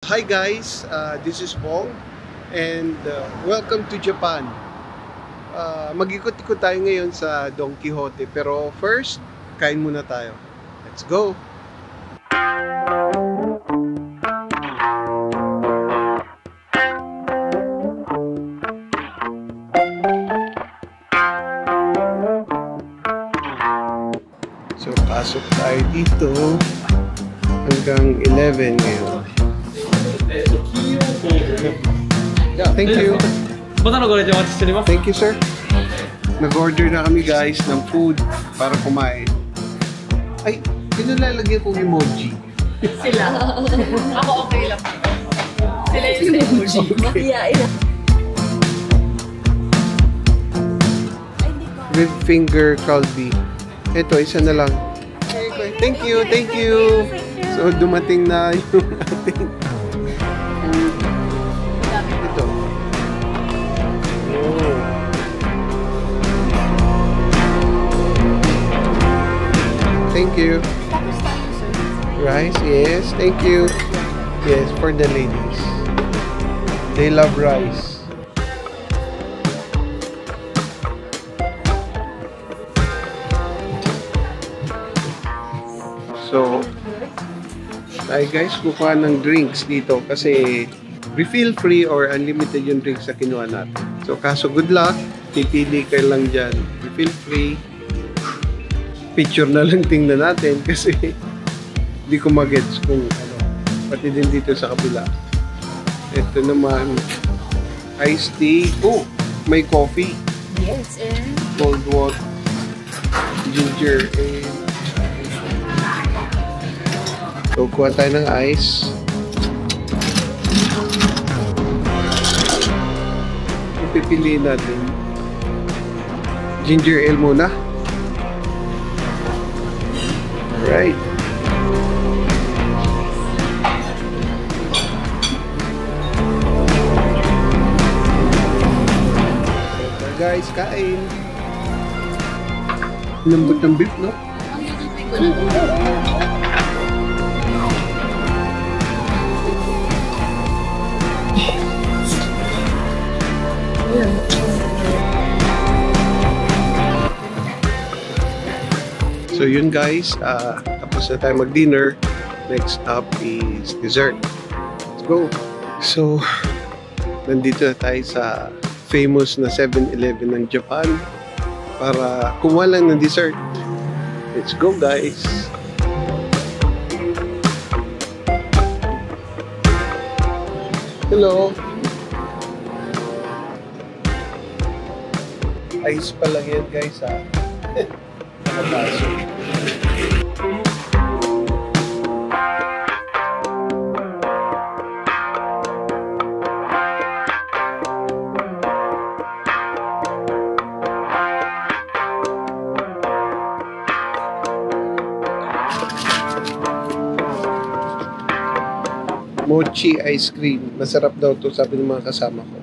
Hi guys, this is Paul and welcome to Japan. Mag-ikot-ikot tayo ngayon sa Don Quixote, pero first, kain muna tayo. Let's go! So, pasok tayo dito hanggang 11 ngayon. Thank you. Thank you, sir. Nag-order na kami guys ng food para kumain. Ay, pinulalagyan kong emoji. Sila. Ako okay lang. Sila yung emoji. Okay. With finger kalbi. Ito, isa na lang. Okay. Thank you, thank you. So, dumating na yung ating ito. Oh. Thank you. Rice, yes. Thank you. Yes, for the ladies. They love rice. So, tayo guys, kukuha ng drinks dito kasi refill free or unlimited yung drinks na kinuha natin. So, kaso good luck. Pipili kayo lang dyan. Refill free. Picture na lang tingnan natin kasi hindi ko magets kung ano. Pati din dito sa kabila. Ito naman, iced tea. Oh, may coffee. Yes, and Cold water. Ginger and so, kuha tayo ng ice. Yung pipiliin natin. Ginger ale muna. Alright. So, guys, kain. Lambot ng beef, no? So yun guys, tapos na tayo mag-dinner. Next stop is dessert. Let's go! So, nandito na tayo sa famous na 7-Eleven ng Japan para kumuha lang ng dessert. Let's go guys! Hello! Ice pa lang yan guys ha. Nakapasok. Mochi ice cream. Masarap daw to, sabi ng mga kasama ko.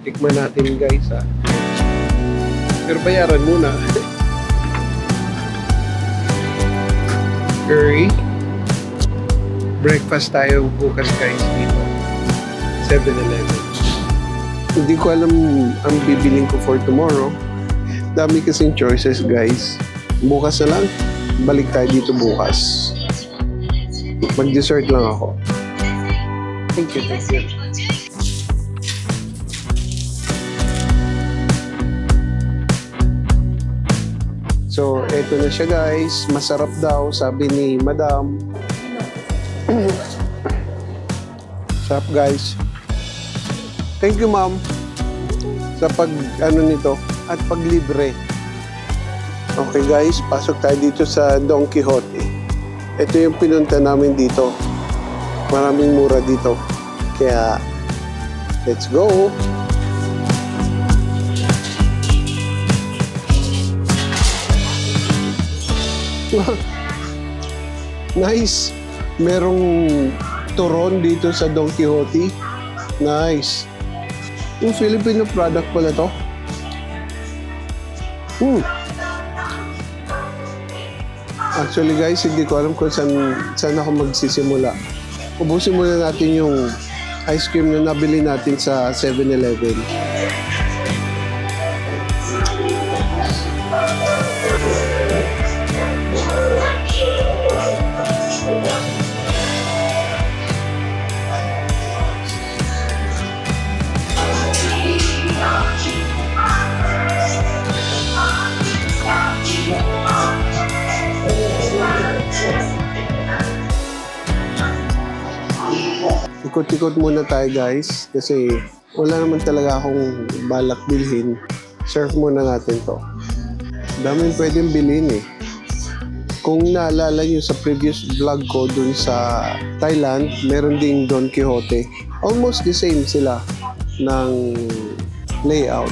Tikman natin guys ha. Pero bayaran muna. Curry. Breakfast tayo bukas guys dito. 7-Eleven. Hindi ko alam ang bibiling ko for tomorrow. Dami kasing choices guys. Bukas na lang. Balik tayo dito bukas. Mag-dessert lang ako. Thank you, thank you. So, eto na siya guys. Masarap daw, sabi ni Madam. Sarap guys. Thank you ma'am sa pag-ano nito at paglibre. Okay guys, pasok tayo dito sa Don Quixote. Ito yung pinunta namin dito. Maraming mura dito. Kaya, let's go! Nice! Merong turon dito sa Don Quixote. Nice! Yung Filipino product pala to. Actually guys, hindi ko alam kung saan ako magsisimula. ubusin muna natin yung ice cream na nabili natin sa 7-Eleven. Ikot-ikot muna tayo guys kasi wala naman talaga akong balak bilhin. Surf muna natin to. Daming pwedeng bilhin eh. Kung naalala nyo sa previous vlog ko dun sa Thailand, meron ding Don Quijote. Almost the same sila ng layout.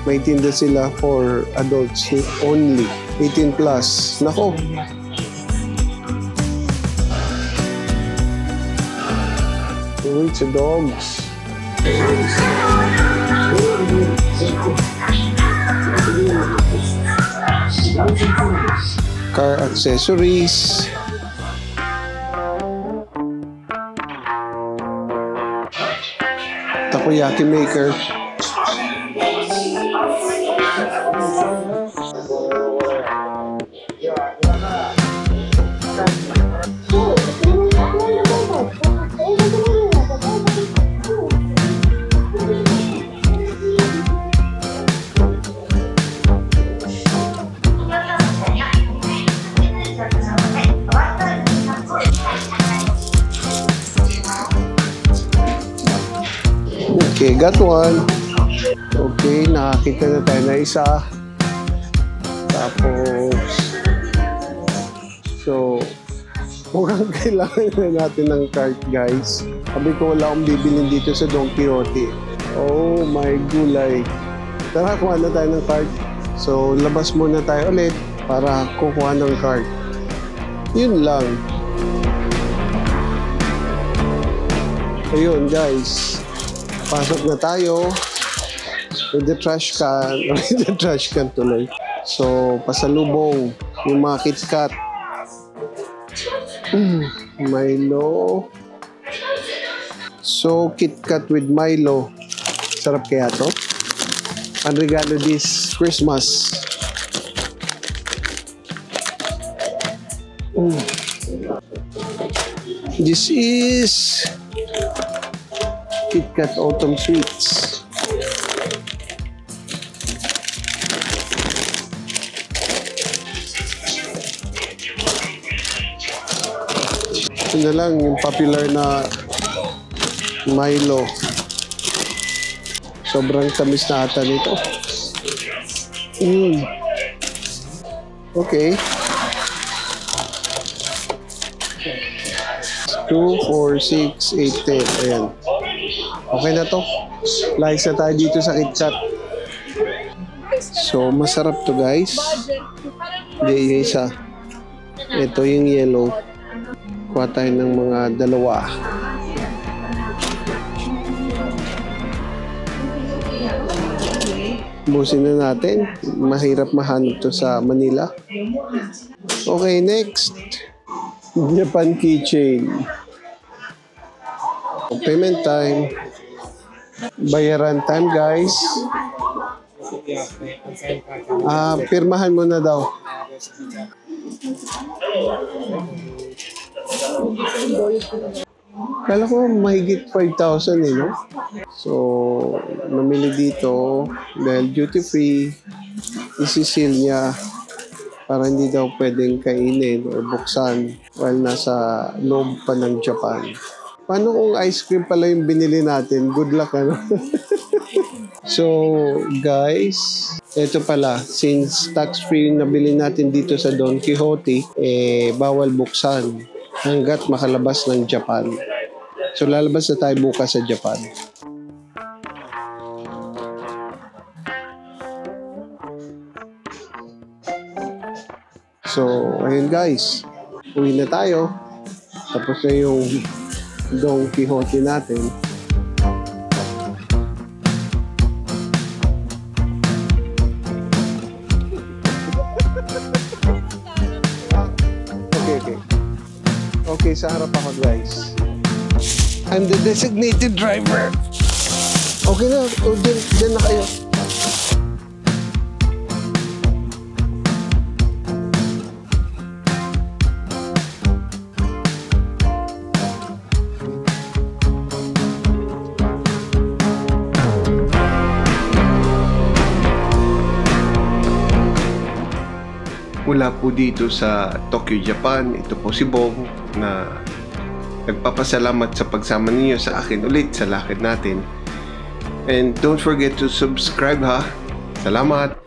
May tinda sila for adults only. 18 plus. Nako. It's a dogs. Car accessories. Takoyaki maker. Okay, got one. Okay, nakakita na tayo na isa. Tapos, so, mukhang kailangan na natin ng cart, guys. Sabi ko wala akong bibilin dito sa Don Quijote. Oh my gulay. Tara, kuha na tayo ng cart. So, labas muna tayo ulit para kukuha ng cart. Yun lang. Ayun, guys. Pasok na tayo with the trash can. With the trash can tuloy. So, pasalubong yung mga KitKat. Milo. So, KitKat with Milo. Sarap kaya to? Ang regalo this Christmas. This is KitKat Autumn Sweets. Ito na lang yung popular na Milo. Sobrang tamis na ata nito. Okay. 2, 4, 6, 8, 10. Ayan. Okay na to. Lahis na tayo dito sa KitKat. So, masarap to guys. Hindi, yung isa. Ito yung yellow. Kuha tayo ng mga dalawa. Busin na natin. Mahirap mahanap to sa Manila. Okay, next. Japan keychain. Payment time. Bayaran time, guys. Pirmahan mo na daw. Kala ko mahigit 5,000 eh, no? So, namili dito dahil duty free, isisil niya para hindi daw pwedeng kainin o buksan while nasa loob pa ng Japan. Paano kung ice cream pala yung binili natin? Good luck, ano? So, guys, ito pala, since tax-free yung nabili natin dito sa Don Quijote, bawal buksan hanggat makalabas ng Japan. So, lalabas na tayo bukas sa Japan. So, ayun guys, uwi na tayo. Tapos na yung Don Quijote natin. Okay, sa harap ako, guys. I'm the designated driver. Okay na. O, dyan na kayo. Mula po dito sa Tokyo, Japan, ito po si Bong na nagpapasalamat sa pagsama ninyo sa akin ulit sa lakad natin. And don't forget to subscribe ha. Salamat!